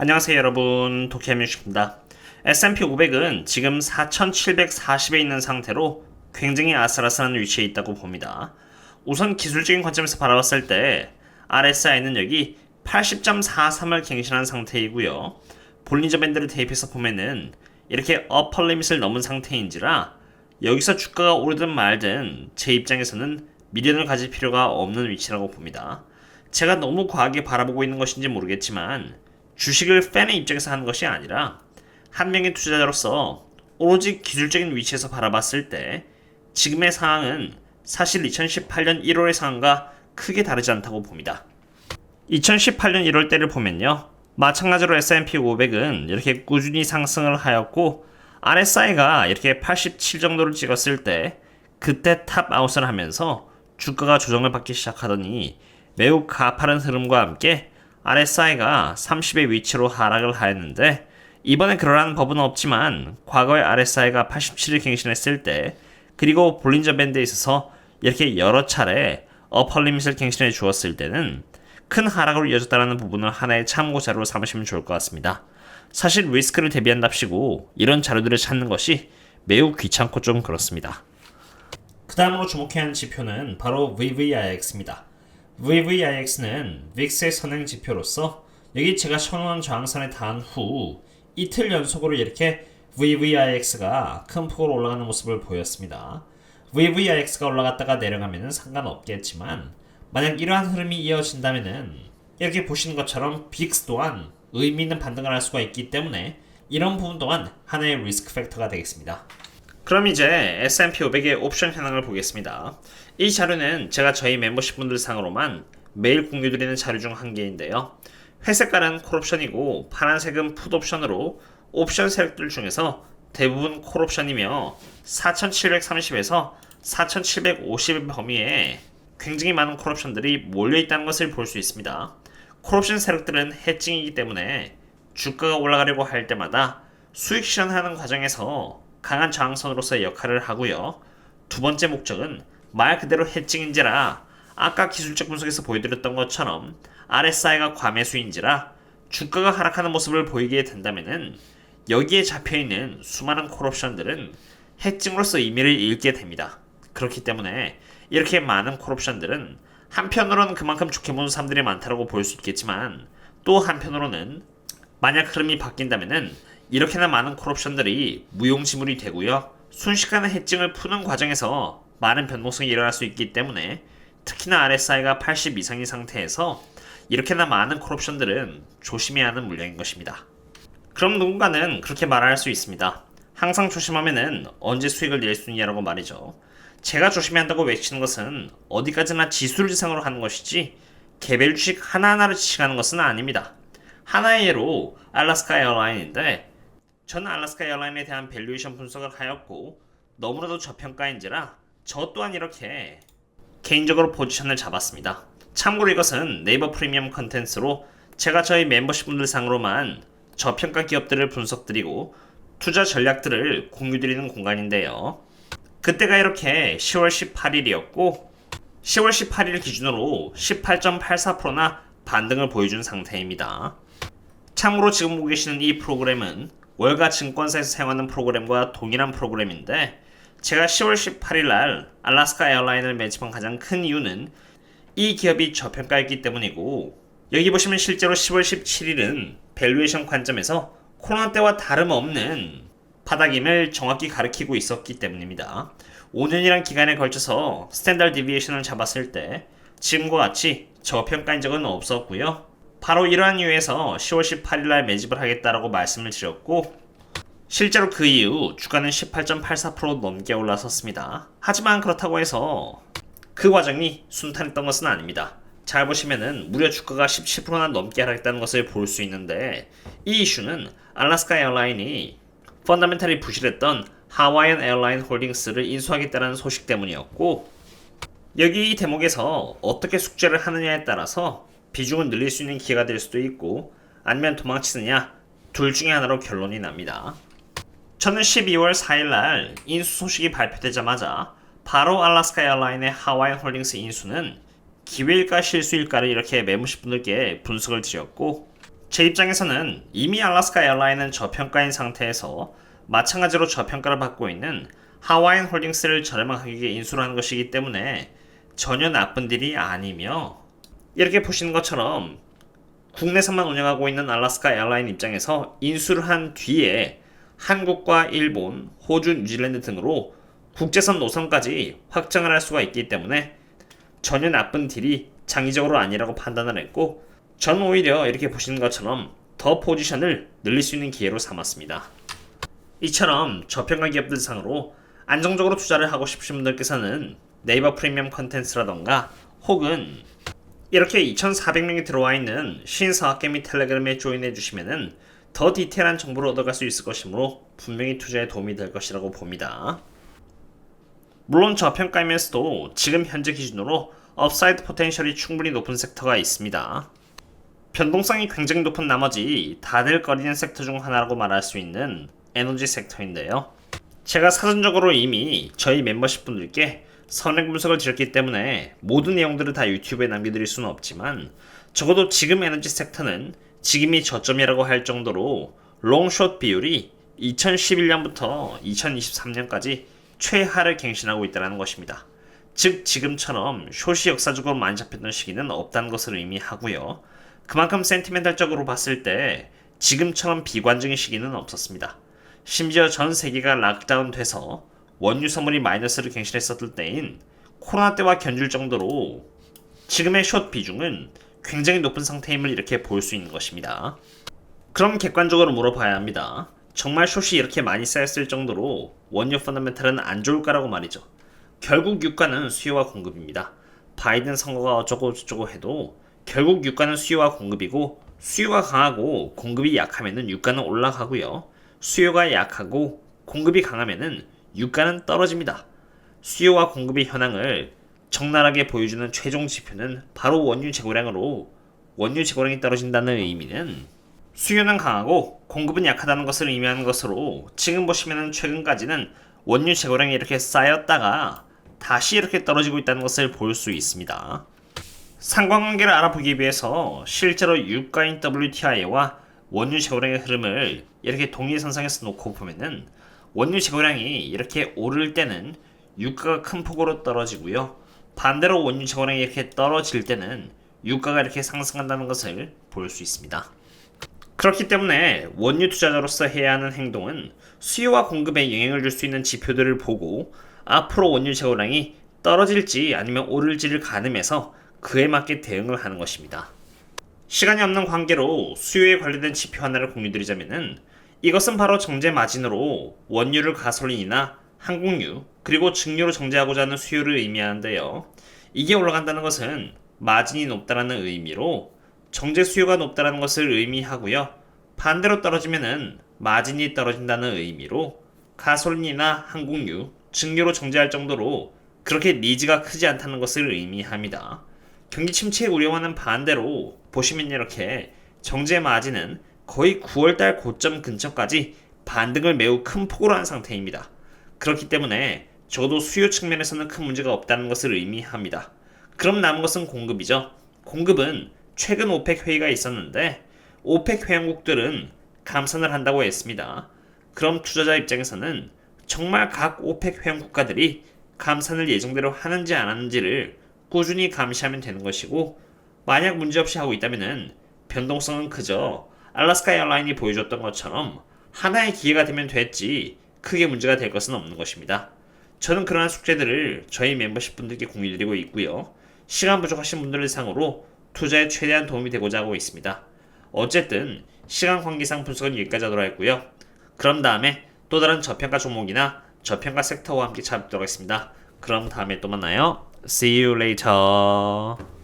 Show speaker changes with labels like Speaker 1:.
Speaker 1: 안녕하세요 여러분, 도키하뮤식입니다. S&P 500은 지금 4740에 있는 상태로 굉장히 아슬아슬한 위치에 있다고 봅니다. 우선 기술적인 관점에서 바라봤을 때 RSI는 여기 80.43을 갱신한 상태이고요. 볼린저 밴드를 대입해서 보면은 이렇게 어퍼 리밋을 넘은 상태인지라 여기서 주가가 오르든 말든 제 입장에서는 미련을 가질 필요가 없는 위치라고 봅니다. 제가 너무 과하게 바라보고 있는 것인지 모르겠지만 주식을 팬의 입장에서 하는 것이 아니라 한 명의 투자자로서 오로지 기술적인 위치에서 바라봤을 때 지금의 상황은 사실 2018년 1월의 상황과 크게 다르지 않다고 봅니다. 2018년 1월 때를 보면요, 마찬가지로 S&P 500은 이렇게 꾸준히 상승을 하였고 RSI가 이렇게 87 정도를 찍었을 때 그때 탑아웃을 하면서 주가가 조정을 받기 시작하더니 매우 가파른 흐름과 함께 RSI가 30의 위치로 하락을 하였는데, 이번에 그러라는 법은 없지만 과거에 RSI가 87을 갱신했을 때 그리고 볼린저 밴드에 있어서 이렇게 여러 차례 어퍼 리밋을 갱신해 주었을 때는 큰 하락으로 이어졌다는 부분을 하나의 참고 자료로 삼으시면 좋을 것 같습니다. 사실 리스크를 대비한답시고 이런 자료들을 찾는 것이 매우 귀찮고 좀 그렇습니다. 그 다음으로 주목해야 하는 지표는 바로 VVIX입니다. VVIX는 빅스의 선행 지표로서 여기 제가 쳐놓은 저항선에 닿은 후 이틀 연속으로 이렇게 VVIX가 큰 폭으로 올라가는 모습을 보였습니다. VVIX가 올라갔다가 내려가면 상관없겠지만 만약 이러한 흐름이 이어진다면 이렇게 보시는 것처럼 빅스 또한 의미 있는 반등을 할 수가 있기 때문에 이런 부분 또한 하나의 리스크 팩터가 되겠습니다. 그럼 이제 S&P 500의 옵션 현황을 보겠습니다. 이 자료는 제가 저희 멤버십 분들 상으로만 매일 공유드리는 자료 중 한 개인데요. 회색깔은 콜옵션이고 파란색은 풋옵션으로 옵션 세력들 중에서 대부분 콜옵션이며 4730에서 4750의 범위에 굉장히 많은 콜옵션들이 몰려있다는 것을 볼 수 있습니다. 콜옵션 세력들은 해칭이기 때문에 주가가 올라가려고 할 때마다 수익 실현하는 과정에서 강한 저항선으로서의 역할을 하고요. 두 번째 목적은 말 그대로 해칭인지라 아까 기술적 분석에서 보여드렸던 것처럼 RSI가 과매수인지라 주가가 하락하는 모습을 보이게 된다면은 여기에 잡혀있는 수많은 콜옵션들은 해칭으로서 의미를 잃게 됩니다. 그렇기 때문에 이렇게 많은 콜옵션들은 한편으로는 그만큼 좋게 보는 사람들이 많다고 볼 수 있겠지만 또 한편으로는 만약 흐름이 바뀐다면은 이렇게나 많은 콜옵션들이 무용지물이 되고요. 순식간에 해칭을 푸는 과정에서 많은 변동성이 일어날 수 있기 때문에 특히나 RSI가 80 이상인 상태에서 이렇게나 많은 콜옵션들은 조심해야 하는 물량인 것입니다. 그럼 누군가는 그렇게 말할 수 있습니다. 항상 조심하면은 언제 수익을 낼 수 있냐라고 말이죠. 제가 조심해야 한다고 외치는 것은 어디까지나 지수를 지상으로 하는 것이지 개별 주식 하나하나를 지칭하는 것은 아닙니다. 하나의 예로 알래스카 에어라인인데 저는 알래스카 에어라인에 대한 밸류에이션 분석을 하였고 너무나도 저평가인지라 저 또한 이렇게 개인적으로 포지션을 잡았습니다. 참고로 이것은 네이버 프리미엄 컨텐츠로 제가 저희 멤버십 분들 상으로만 저평가 기업들을 분석드리고 투자 전략들을 공유드리는 공간인데요. 그때가 이렇게 10월 18일이었고 10월 18일 기준으로 18.84%나 반등을 보여준 상태입니다. 참고로 지금 보고 계시는 이 프로그램은 월가 증권사에서 사용하는 프로그램과 동일한 프로그램인데 제가 10월 18일 날 알래스카 에어라인을 매집한 가장 큰 이유는 이 기업이 저평가였기 때문이고, 여기 보시면 실제로 10월 17일은 밸류에이션 관점에서 코로나 때와 다름없는 바닥임을 정확히 가리키고 있었기 때문입니다. 5년이란 기간에 걸쳐서 스탠다드 디비에이션을 잡았을 때 지금과 같이 저평가인 적은 없었고요. 바로 이러한 이유에서 10월 18일날 매집을 하겠다라고 말씀을 드렸고 실제로 그 이후 주가는 18.84% 넘게 올라섰습니다. 하지만 그렇다고 해서 그 과정이 순탄했던 것은 아닙니다. 잘 보시면은 무려 주가가 17%나 넘게 하락했다는 것을 볼 수 있는데 이 이슈는 알래스카 에어라인이 펀더멘탈이 부실했던 하와이안 에어라인 홀딩스를 인수하겠다는 소식 때문이었고, 여기 이 대목에서 어떻게 숙제를 하느냐에 따라서 비중을 늘릴 수 있는 기회가 될 수도 있고 아니면 도망치느냐, 둘 중에 하나로 결론이 납니다. 저는 12월 4일날 인수 소식이 발표되자마자 바로 알래스카 에어라인의 하와이안 홀딩스 인수는 기회일까 실수일까를 이렇게 멤버십 분들께 분석을 드렸고 제 입장에서는 이미 알래스카 에어라인은 저평가인 상태에서 마찬가지로 저평가를 받고 있는 하와이안 홀딩스를 저렴한 가격에 인수를 하는 것이기 때문에 전혀 나쁜 딜이 아니며, 이렇게 보시는 것처럼 국내선만 운영하고 있는 알래스카 에어라인 입장에서 인수를 한 뒤에 한국과 일본, 호주, 뉴질랜드 등으로 국제선 노선까지 확장을 할 수가 있기 때문에 전혀 나쁜 딜이 장기적으로 아니라고 판단을 했고, 전 오히려 이렇게 보시는 것처럼 더 포지션을 늘릴 수 있는 기회로 삼았습니다. 이처럼 저평가 기업들 상으로 안정적으로 투자를 하고 싶으신 분들께서는 네이버 프리미엄 컨텐츠라던가 혹은 이렇게 2,400명이 들어와 있는 신사학개 및 텔레그램에 조인해 주시면은 더 디테일한 정보를 얻어갈 수 있을 것이므로 분명히 투자에 도움이 될 것이라고 봅니다. 물론 저평가이면서도 지금 현재 기준으로 업사이드 포텐셜이 충분히 높은 섹터가 있습니다. 변동성이 굉장히 높은 나머지 다들거리는 섹터 중 하나라고 말할 수 있는 에너지 섹터인데요. 제가 사전적으로 이미 저희 멤버십 분들께 선행 분석을 드렸기 때문에 모든 내용들을 다 유튜브에 남겨드릴 수는 없지만, 적어도 지금 에너지 섹터는 지금이 저점이라고 할 정도로 롱숏 비율이 2011년부터 2023년까지 최하를 갱신하고 있다는 것입니다. 즉 지금처럼 숏이 역사적으로 많이 잡혔던 시기는 없다는 것을 의미하고요. 그만큼 센티멘탈적으로 봤을 때 지금처럼 비관적인 시기는 없었습니다. 심지어 전 세계가 락다운 돼서 원유 선물이 마이너스를 갱신했었을 때인 코로나 때와 견줄 정도로 지금의 숏 비중은 굉장히 높은 상태임을 이렇게 볼 수 있는 것입니다. 그럼 객관적으로 물어봐야 합니다. 정말 숏이 이렇게 많이 쌓였을 정도로 원유 펀더멘탈은 안 좋을까라고 말이죠. 결국 유가는 수요와 공급입니다. 바이든 선거가 어쩌고 저쩌고 해도 결국 유가는 수요와 공급이고, 수요가 강하고 공급이 약하면은 유가는 올라가고요. 수요가 약하고 공급이 강하면은 유가는 떨어집니다. 수요와 공급의 현황을 적나라하게 보여주는 최종 지표는 바로 원유 재고량으로, 원유 재고량이 떨어진다는 의미는 수요는 강하고 공급은 약하다는 것을 의미하는 것으로, 지금 보시면은 최근까지는 원유 재고량이 이렇게 쌓였다가 다시 이렇게 떨어지고 있다는 것을 볼 수 있습니다. 상관관계를 알아보기 위해서 실제로 유가인 WTI와 원유 재고량의 흐름을 이렇게 동일선상에서 놓고 보면은, 원유 재고량이 이렇게 오를 때는 유가가 큰 폭으로 떨어지고요. 반대로 원유 재고량이 이렇게 떨어질 때는 유가가 이렇게 상승한다는 것을 볼 수 있습니다. 그렇기 때문에 원유 투자자로서 해야 하는 행동은 수요와 공급에 영향을 줄 수 있는 지표들을 보고 앞으로 원유 재고량이 떨어질지 아니면 오를지를 가늠해서 그에 맞게 대응을 하는 것입니다. 시간이 없는 관계로 수요에 관련된 지표 하나를 공유드리자면은, 이것은 바로 정제 마진으로 원유를 가솔린이나 항공유 그리고 증류로 정제하고자 하는 수요를 의미하는데요. 이게 올라간다는 것은 마진이 높다라는 의미로 정제 수요가 높다라는 것을 의미하고요. 반대로 떨어지면은 마진이 떨어진다는 의미로 가솔린이나 항공유, 증류로 정제할 정도로 그렇게 니즈가 크지 않다는 것을 의미합니다. 경기 침체 우려와는 반대로 보시면 이렇게 정제 마진은 거의 9월달 고점 근처까지 반등을 매우 큰 폭으로 한 상태입니다. 그렇기 때문에 적어도 수요 측면에서는 큰 문제가 없다는 것을 의미합니다. 그럼 남은 것은 공급이죠. 공급은 최근 오펙 회의가 있었는데 오펙 회원국들은 감산을 한다고 했습니다. 그럼 투자자 입장에서는 정말 각 오펙 회원 국가들이 감산을 예정대로 하는지 안 하는지를 꾸준히 감시하면 되는 것이고, 만약 문제없이 하고 있다면 변동성은 그저 알래스카 에어라인이 보여줬던 것처럼 하나의 기회가 되면 됐지 크게 문제가 될 것은 없는 것입니다. 저는 그러한 숙제들을 저희 멤버십 분들께 공유드리고 있고요. 시간 부족하신 분들을 상으로 투자에 최대한 도움이 되고자 하고 있습니다. 어쨌든 시간 관계상 분석은 여기까지 하도록 하겠고요. 그럼 다음에 또 다른 저평가 종목이나 저평가 섹터와 함께 찾아뵙도록 하겠습니다. 그럼 다음에 또 만나요. See you later.